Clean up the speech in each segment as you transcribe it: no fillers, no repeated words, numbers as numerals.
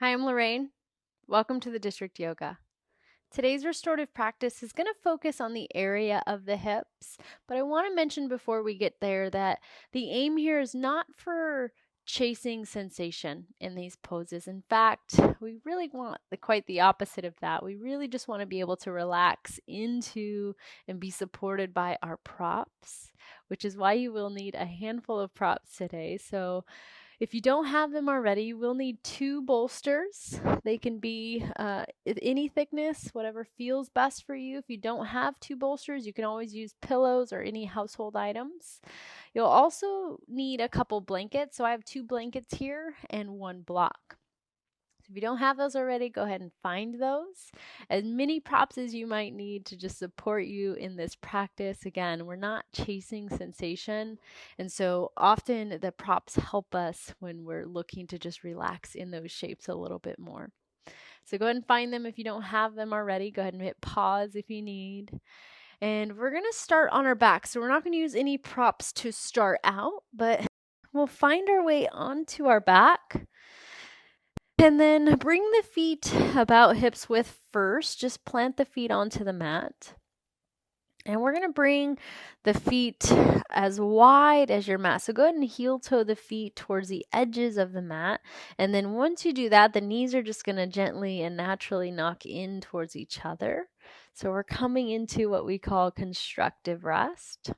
Hi, I'm Lorraine. Welcome to the District Yoga. Today's restorative practice is going to focus on the area of the hips, but I want to mention before we get there that the aim here is not for chasing sensation in these poses. In fact, we really want quite the opposite of that. We really just want to be able to relax into and be supported by our props, which is why you will need a handful of props today. So if you don't have them already, you will need 2 bolsters. They can be any thickness, whatever feels best for you. If you don't have 2 bolsters, you can always use pillows or any household items. You'll also need a couple blankets. So I have 2 blankets here and 1 block. If you don't have those already, go ahead and find those. As many props as you might need to just support you in this practice. Again, we're not chasing sensation. And so often the props help us when we're looking to just relax in those shapes a little bit more. So go ahead and find them if you don't have them already. Go ahead and hit pause if you need. And we're going to start on our back. So we're not going to use any props to start out, but we'll find our way onto our back. And then bring the feet about hips width first. Just plant the feet onto the mat. And we're going to bring the feet as wide as your mat. So go ahead and heel toe the feet towards the edges of the mat. And then once you do that, the knees are just going to gently and naturally knock in towards each other. So we're coming into what we call constructive rest.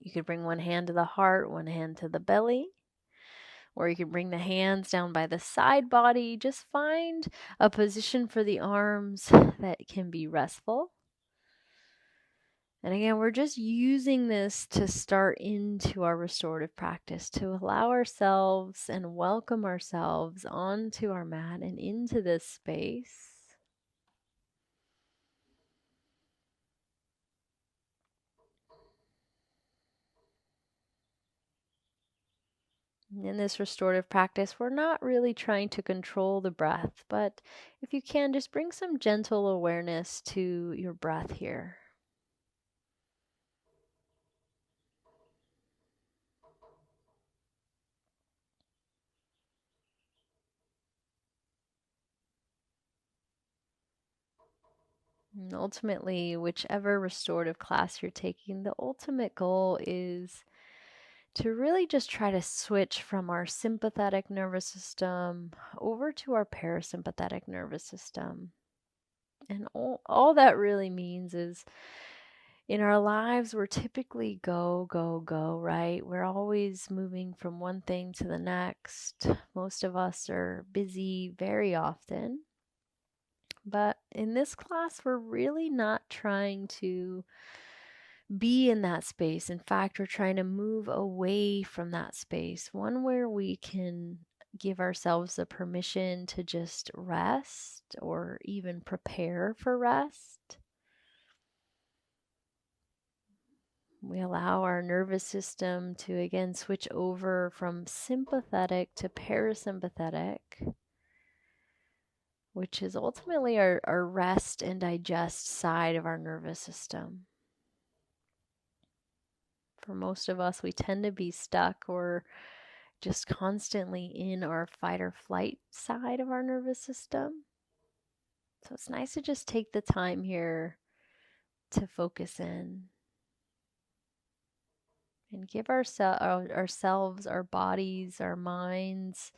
You could bring one hand to the heart, one hand to the belly. Or you can bring the hands down by the side body. Just find a position for the arms that can be restful. And again, we're just using this to start into our restorative practice, to allow ourselves and welcome ourselves onto our mat and into this space. In this restorative practice, we're not really trying to control the breath, but if you can, just bring some gentle awareness to your breath here. And ultimately, whichever restorative class you're taking, the ultimate goal is to really just try to switch from our sympathetic nervous system over to our parasympathetic nervous system. And all that really means is in our lives, we're typically go, go, go, right? We're always moving from one thing to the next. Most of us are busy very often. But in this class, we're really not trying to be in that space. In fact, we're trying to move away from that space, one where we can give ourselves the permission to just rest or even prepare for rest. We allow our nervous system to again switch over from sympathetic to parasympathetic, which is ultimately our rest and digest side of our nervous system. For most of us, we tend to be stuck or just constantly in our fight or flight side of our nervous system. So it's nice to just take the time here to focus in and give ourselves, our bodies, our minds,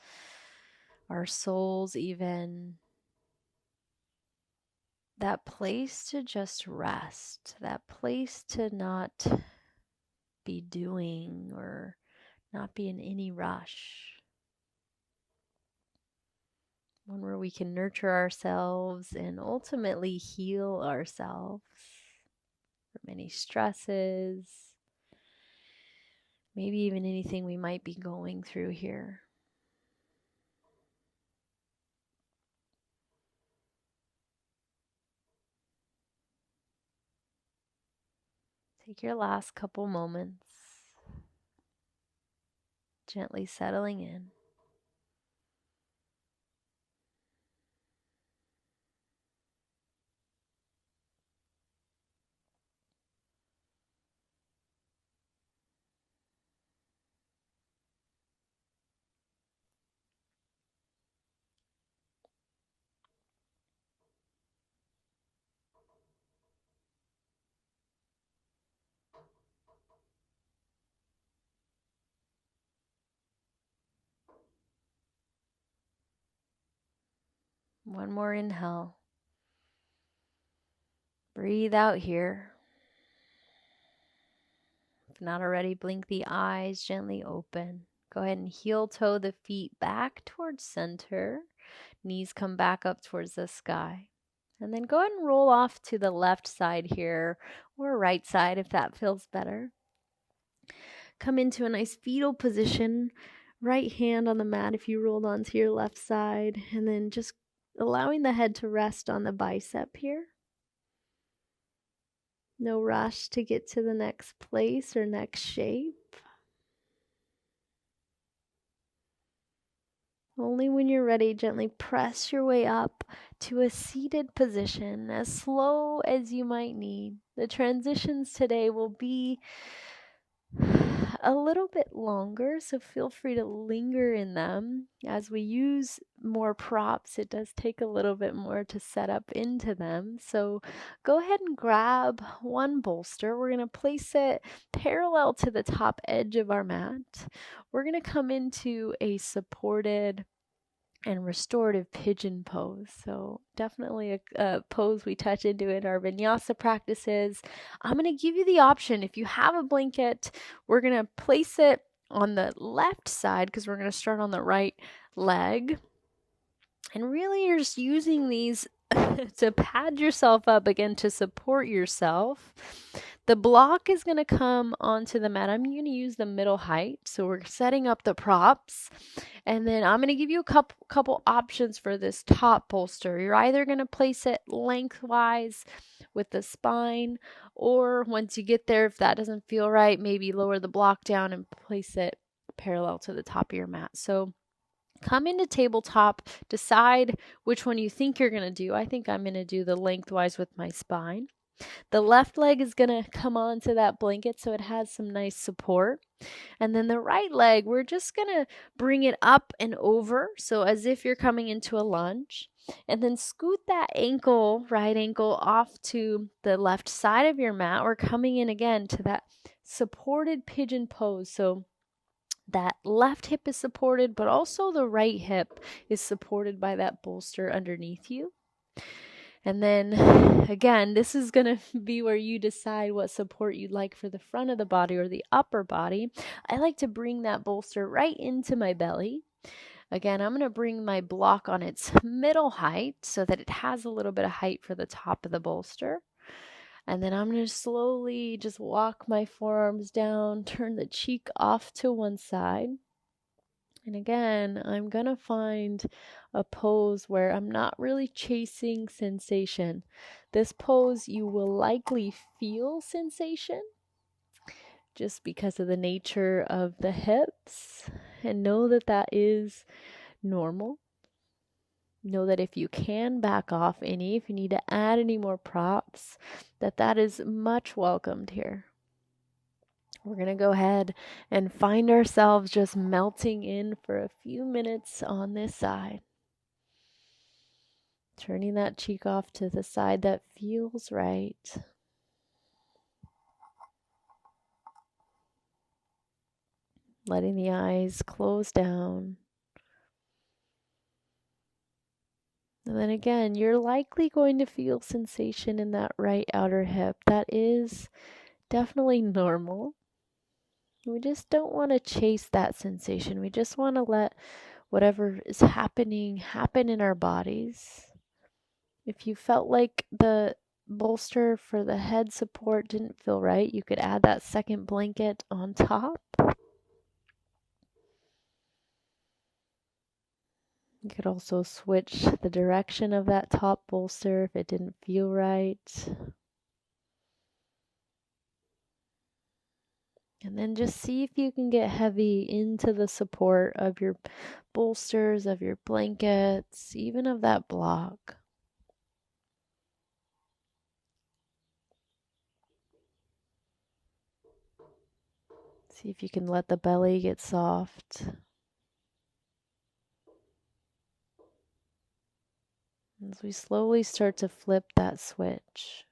our souls even, that place to just rest, that place to not be doing or not be in any rush. One where we can nurture ourselves and ultimately heal ourselves from any stresses, maybe even anything we might be going through here. Take your last couple moments, gently settling in. One more inhale. Breathe out here. If not already, blink the eyes, gently open. Go ahead and heel toe the feet back towards center. Knees come back up towards the sky. And then go ahead and roll off to the left side here, or right side if that feels better. Come into a nice fetal position. Right hand on the mat if you rolled onto your left side. And then just allowing the head to rest on the bicep here. No rush to get to the next place or next shape. Only when you're ready, gently press your way up to a seated position, as slow as you might need. The transitions today will be a little bit longer, so feel free to linger in them. As we use more props, it does take a little bit more to set up into them. So go ahead and grab one bolster. We're going to place it parallel to the top edge of our mat. We're going to come into a supported and restorative pigeon pose. So definitely a pose we touch into in our vinyasa practices. I'm going to give you the option. If you have a blanket, we're going to place it on the left side because we're going to start on the right leg. And really you're just using these to pad yourself up again, to support yourself. The block is going to come onto the mat. I'm going to use the middle height. So we're setting up the props. And then I'm going to give you a couple options for this top bolster. You're either going to place it lengthwise with the spine, or once you get there, if that doesn't feel right, maybe lower the block down and place it parallel to the top of your mat. So come into tabletop, decide which one you think you're going to do. I think I'm going to do the lengthwise with my spine. The left leg is going to come onto that blanket so it has some nice support. And then the right leg, we're just going to bring it up and over, so as if you're coming into a lunge. And then scoot that ankle, right ankle, off to the left side of your mat. We're coming in again to that supported pigeon pose. So that left hip is supported, but also the right hip is supported by that bolster underneath you. And then again, this is going to be where you decide what support you'd like for the front of the body or the upper body. I like to bring that bolster right into my belly. Again, I'm going to bring my block on its middle height so that it has a little bit of height for the top of the bolster. And then I'm going to slowly just walk my forearms down, turn the cheek off to one side. And again, I'm going to find a pose where I'm not really chasing sensation. This pose, you will likely feel sensation just because of the nature of the hips. And know that that is normal. Know that if you can back off any, if you need to add any more props, that is much welcomed here. We're going to go ahead and find ourselves just melting in for a few minutes on this side. Turning that cheek off to the side that feels right. Letting the eyes close down. And then again, you're likely going to feel sensation in that right outer hip. That is definitely normal. We just don't want to chase that sensation. We just want to let whatever is happening happen in our bodies. If you felt like the bolster for the head support didn't feel right, you could add that second blanket on top. You could also switch the direction of that top bolster if it didn't feel right. And then just see if you can get heavy into the support of your bolsters, of your blankets, even of that block. See if you can let the belly get soft. As we slowly start to flip that switch,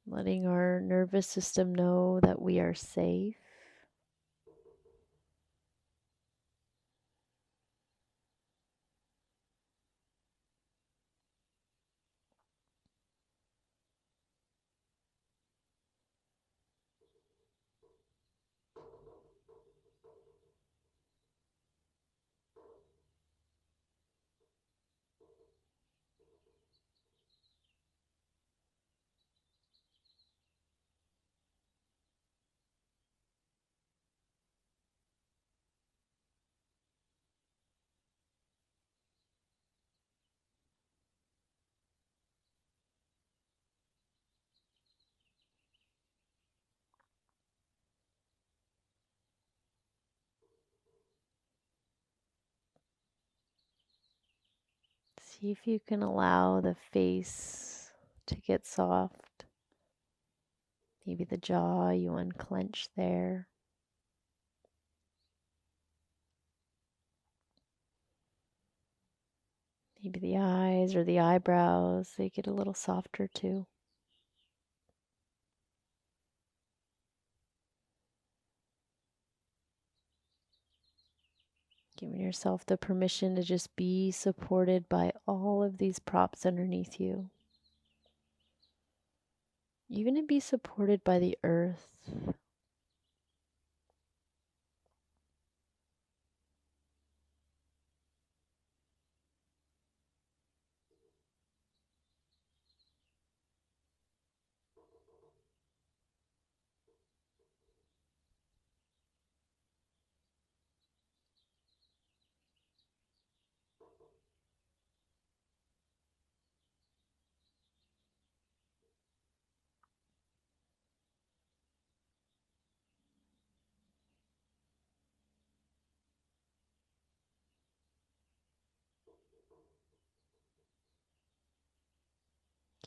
letting our nervous system know that we are safe. See if you can allow the face to get soft. Maybe the jaw, you unclench there. Maybe the eyes or the eyebrows, they get a little softer too. Giving yourself the permission to just be supported by all of these props underneath you. Even to be supported by the earth.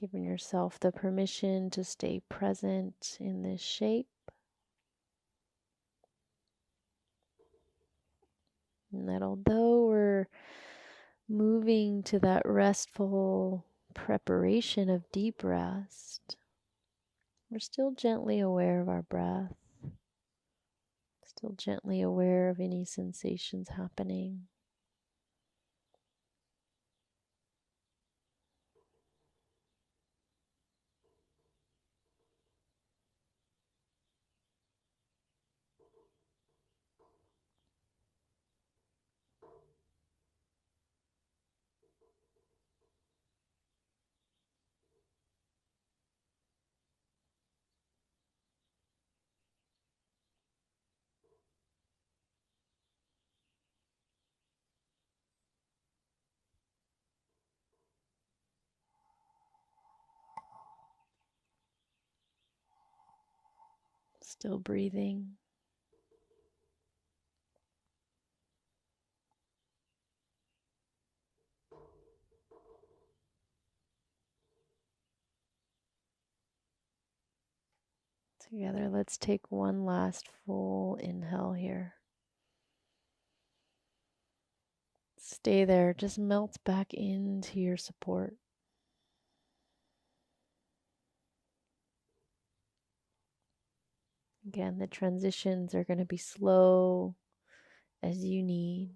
Giving yourself the permission to stay present in this shape. And that although we're moving to that restful preparation of deep rest, we're still gently aware of our breath, still gently aware of any sensations happening. Still breathing. Together, let's take one last full inhale here. Stay there, just melt back into your support. Again, the transitions are going to be slow as you need.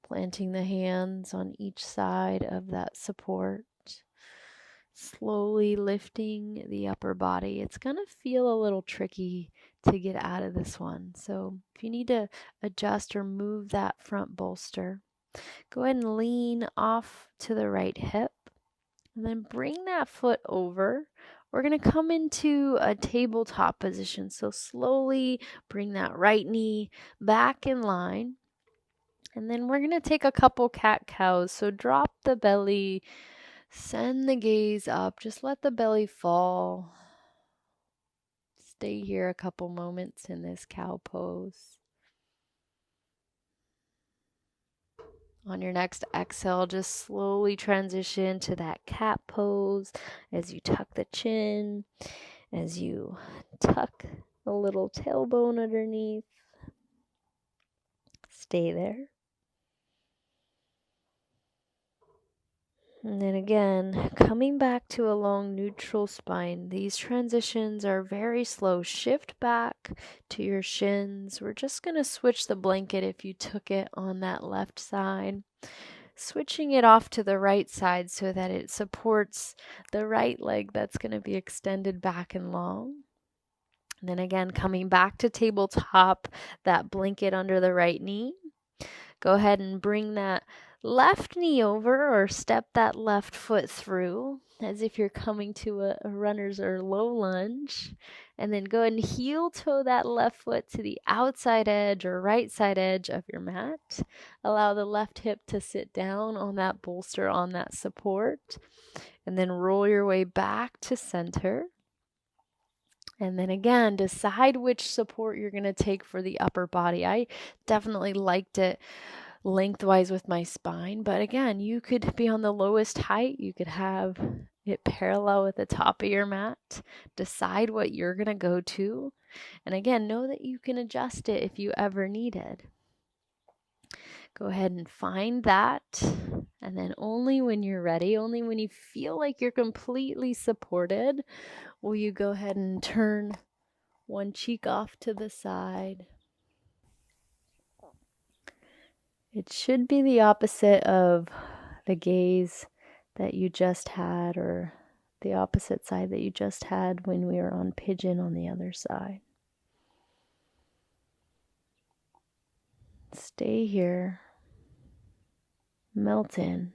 Planting the hands on each side of that support. Slowly lifting the upper body. It's going to feel a little tricky to get out of this one. So if you need to adjust or move that front bolster, go ahead and lean off to the right hip and then bring that foot over. We're going to come into a tabletop position. So slowly bring that right knee back in line. And then we're going to take a couple cat-cows. So drop the belly, send the gaze up, just let the belly fall. Stay here a couple moments in this cow pose. On your next exhale, just slowly transition to that cat pose as you tuck the chin, as you tuck a little tailbone underneath. Stay there. And then again, coming back to a long neutral spine. These transitions are very slow. Shift back to your shins. We're just going to switch the blanket if you took it on that left side. Switching it off to the right side so that it supports the right leg that's going to be extended back and long. And then again, coming back to tabletop, that blanket under the right knee. Go ahead and bring that left knee over or step that left foot through as if you're coming to a runner's or low lunge. And then go ahead and heel toe that left foot to the outside edge or right side edge of your mat. Allow the left hip to sit down on that bolster, on that support. And then roll your way back to center. And then again, decide which support you're going to take for the upper body. I definitely liked it lengthwise with my spine. But again, you could be on the lowest height. You could have it parallel with the top of your mat. Decide what you're going to go to. And again, know that you can adjust it if you ever needed. Go ahead and find that. And then only when you're ready, only when you feel like you're completely supported, will you go ahead and turn one cheek off to the side. It should be the opposite of the gaze that you just had, or the opposite side that you just had when we were on pigeon on the other side. Stay here. Melt in.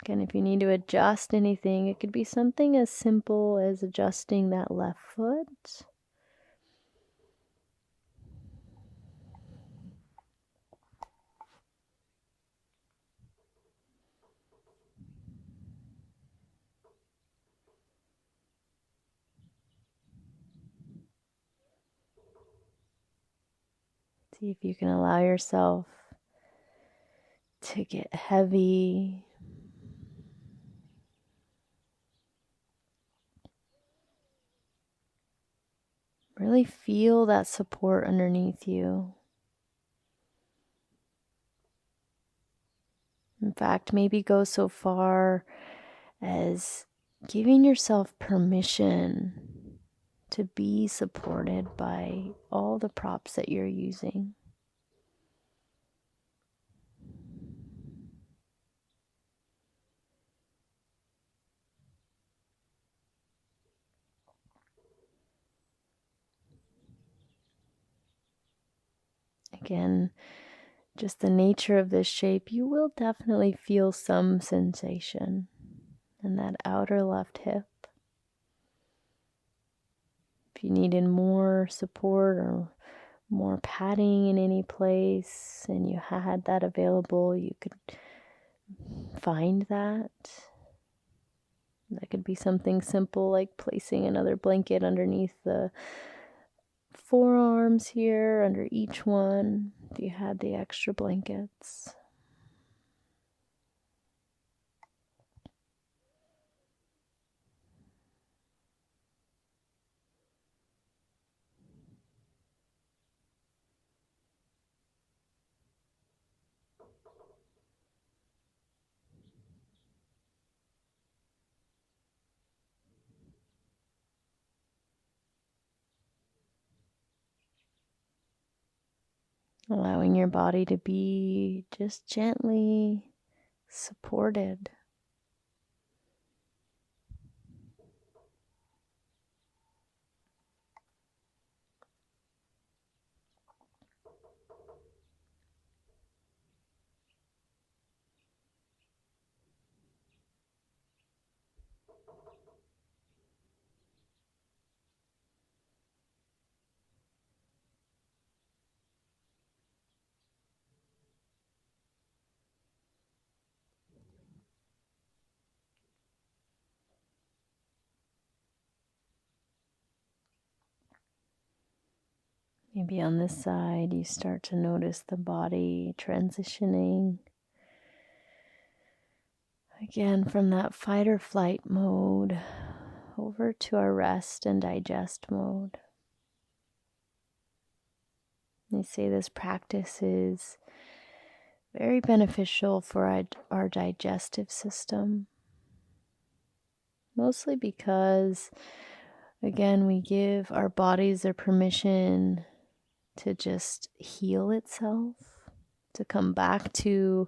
Again, if you need to adjust anything, it could be something as simple as adjusting that left foot. See if you can allow yourself to get heavy. Really feel that support underneath you. In fact, maybe go so far as giving yourself permission to be supported by all the props that you're using. Again, just the nature of this shape, you will definitely feel some sensation in that outer left hip. If you needed more support or more padding in any place and you had that available, you could find that. That could be something simple like placing another blanket underneath the forearms here, under each one, if you had the extra blankets. Allowing your body to be just gently supported. Maybe on this side, you start to notice the body transitioning again from that fight or flight mode over to our rest and digest mode. They say this practice is very beneficial for our digestive system, mostly because, again, we give our bodies their permission to just heal itself, to come back to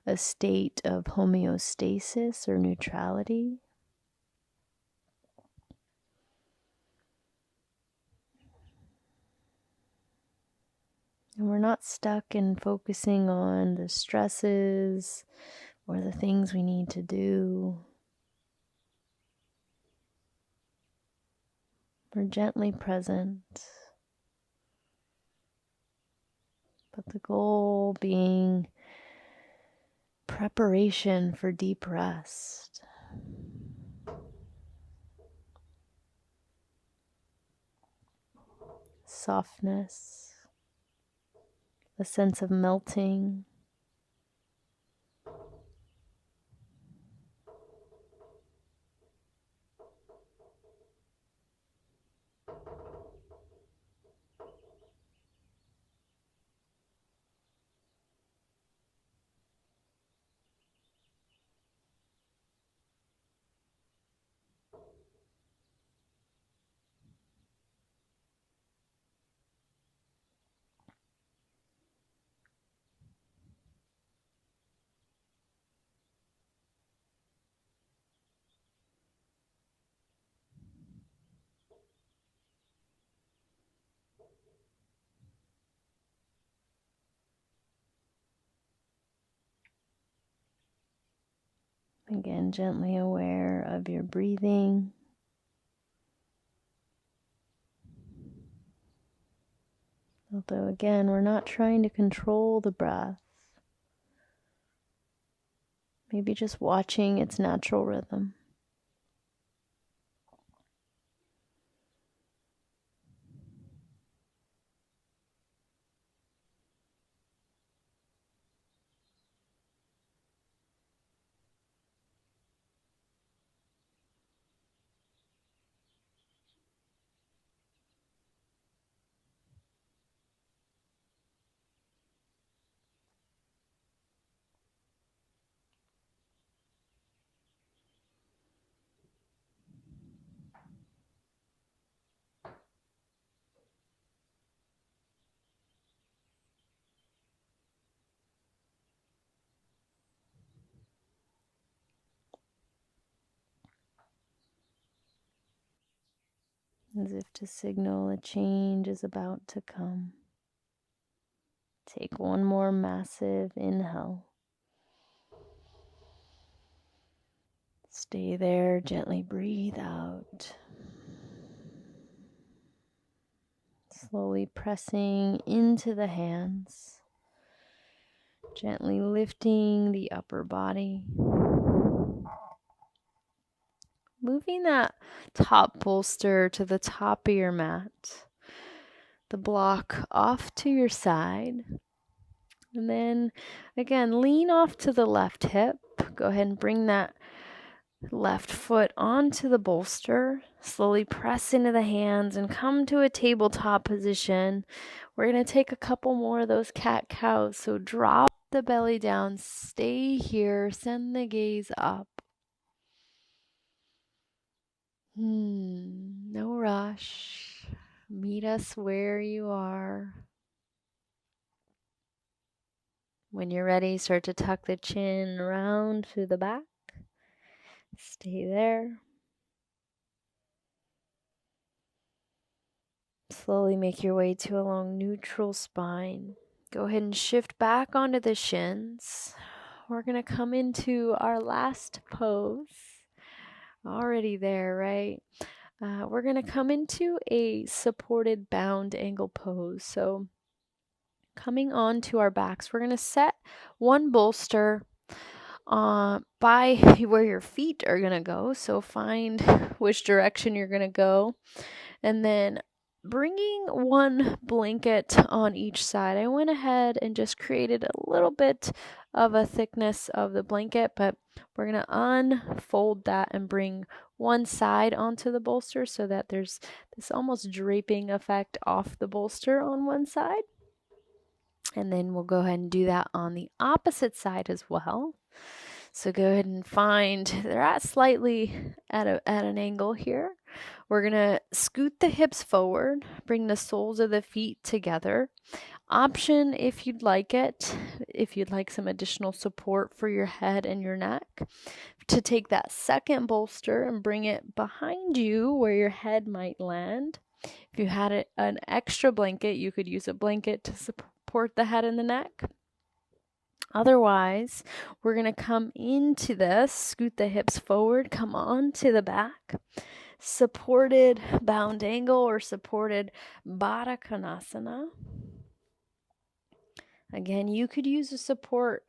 a state of homeostasis or neutrality. And we're not stuck in focusing on the stresses or the things we need to do. We're gently present, but the goal being preparation for deep rest. Softness. a sense of melting. Again, gently aware of your breathing. Although again, we're not trying to control the breath. Maybe just watching its natural rhythm. As if to signal a change is about to come. Take one more massive inhale. Stay there, gently breathe out. Slowly pressing into the hands. Gently lifting the upper body. Moving that top bolster to the top of your mat. The block off to your side. And then again, lean off to the left hip. Go ahead and bring that left foot onto the bolster. Slowly press into the hands and come to a tabletop position. We're going to take a couple more of those cat-cows. So drop the belly down. Stay here. Send the gaze up. No rush. Meet us where you are. When you're ready, start to tuck the chin around to the back. Stay there. Slowly make your way to a long neutral spine. Go ahead and shift back onto the shins. We're going to come into our last pose. Already there, right? We're going to come into a supported bound angle pose. So coming onto our backs, we're going to set one bolster by where your feet are going to go. So find which direction you're going to go. And then bringing one blanket on each side. I went ahead and just created a little bit of a thickness of the blanket, but we're going to unfold that and bring one side onto the bolster so that there's this almost draping effect off the bolster on one side. And then we'll go ahead and do that on the opposite side as well. So go ahead and find, they're at slightly at an angle here. We're going to scoot the hips forward, bring the soles of the feet together. Option if you'd like it, if you'd like some additional support for your head and your neck, to take that second bolster and bring it behind you where your head might land. If you had an extra blanket, you could use a blanket to support the head and the neck. Otherwise, we're going to come into this, scoot the hips forward, come on to the back, supported bound angle or supported Baddha Konasana. Again, you could use the support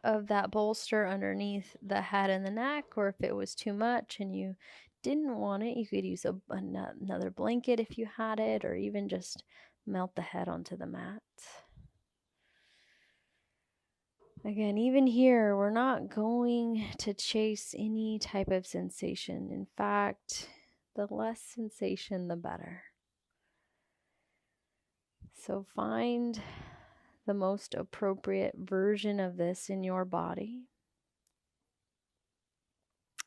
of that bolster underneath the head and the neck, or if it was too much and you didn't want it, you could use another blanket if you had it, or even just melt the head onto the mat. Again, even here, we're not going to chase any type of sensation. In fact, the less sensation, the better. So find the most appropriate version of this in your body.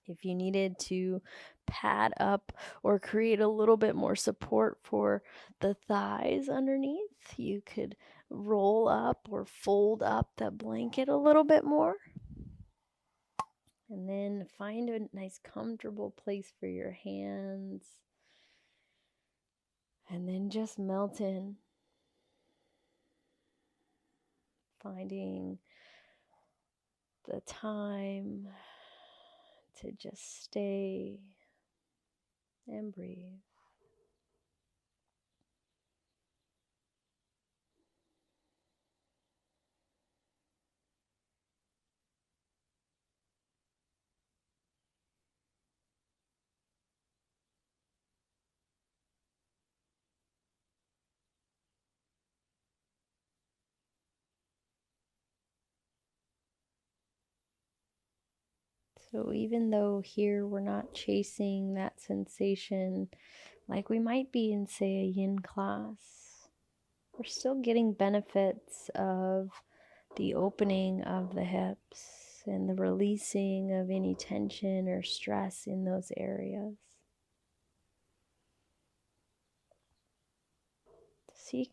If you needed to pad up or create a little bit more support for the thighs underneath, you could roll up or fold up the blanket a little bit more. And then find a nice comfortable place for your hands. And then just melt in. Finding the time to just stay and breathe. So even though here we're not chasing that sensation like we might be in, say, a yin class, we're still getting benefits of the opening of the hips and the releasing of any tension or stress in those areas. So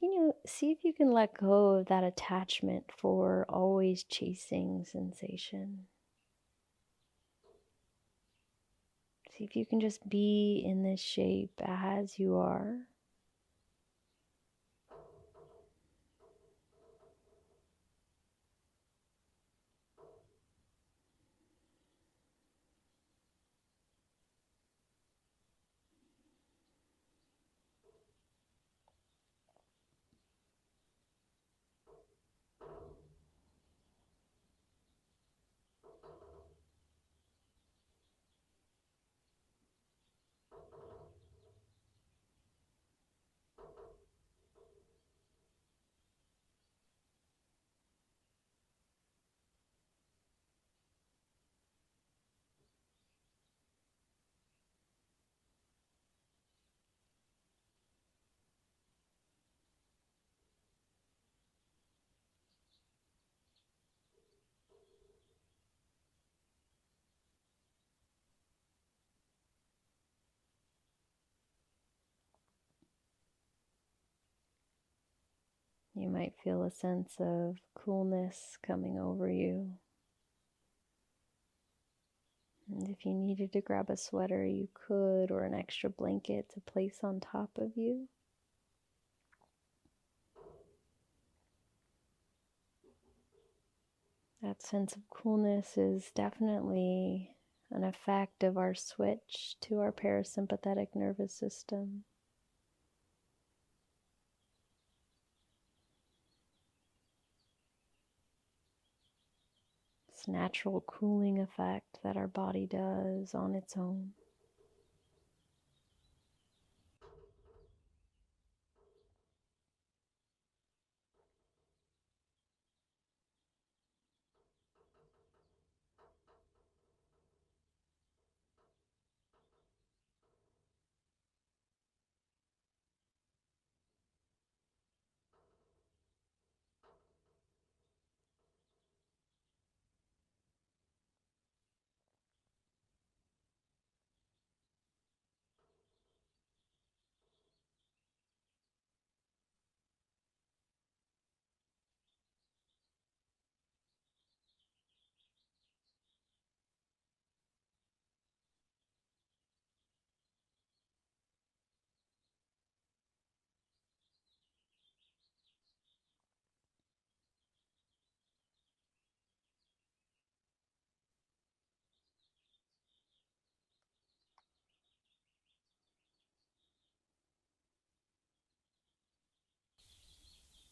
see if you can let go of that attachment for always chasing sensation. See if you can just be in this shape as you are. You might feel a sense of coolness coming over you. And if you needed to grab a sweater, you could, or an extra blanket to place on top of you. That sense of coolness is definitely an effect of our switch to our parasympathetic nervous system. This natural cooling effect that our body does on its own.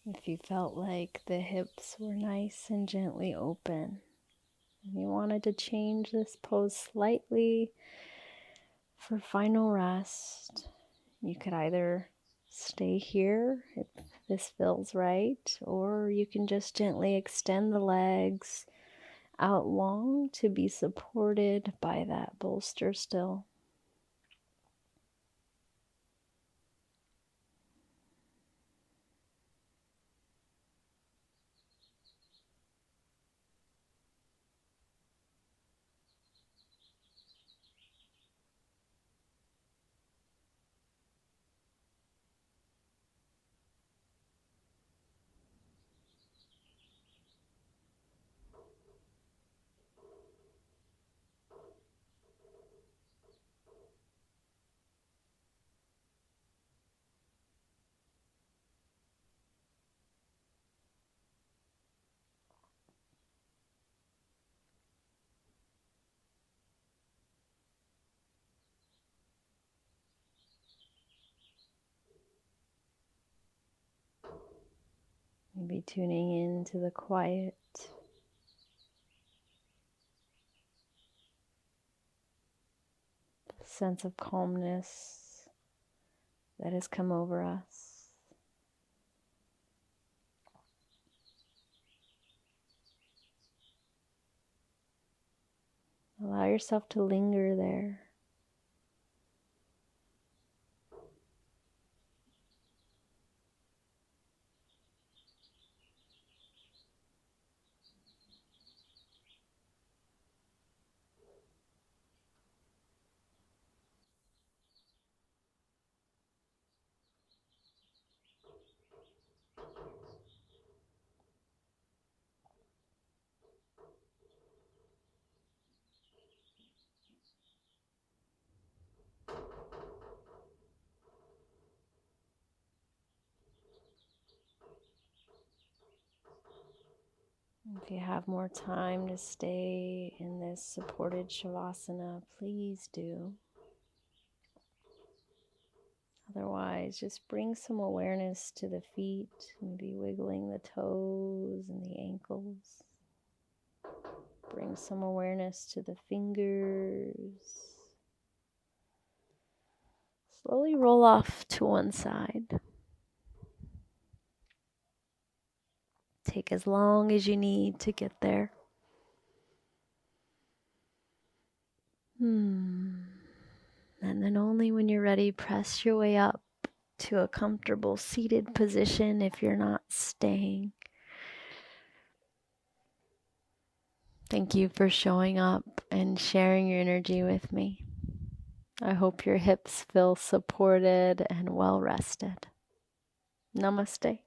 If you felt like the hips were nice and gently open, and you wanted to change this pose slightly for final rest, you could either stay here this feels right, or you can just gently extend the legs out long to be supported by that bolster still. Maybe tuning into the quiet, the sense of calmness that has come over us. Allow yourself to linger there. If you have more time to stay in this supported Shavasana, please do. Otherwise, just bring some awareness to the feet, maybe wiggling the toes and the ankles. Bring some awareness to the fingers. Slowly roll off to one side. Take as long as you need to get there. And then only when you're ready, press your way up to a comfortable seated position if you're not staying. Thank you for showing up and sharing your energy with me. I hope your hips feel supported and well rested. Namaste.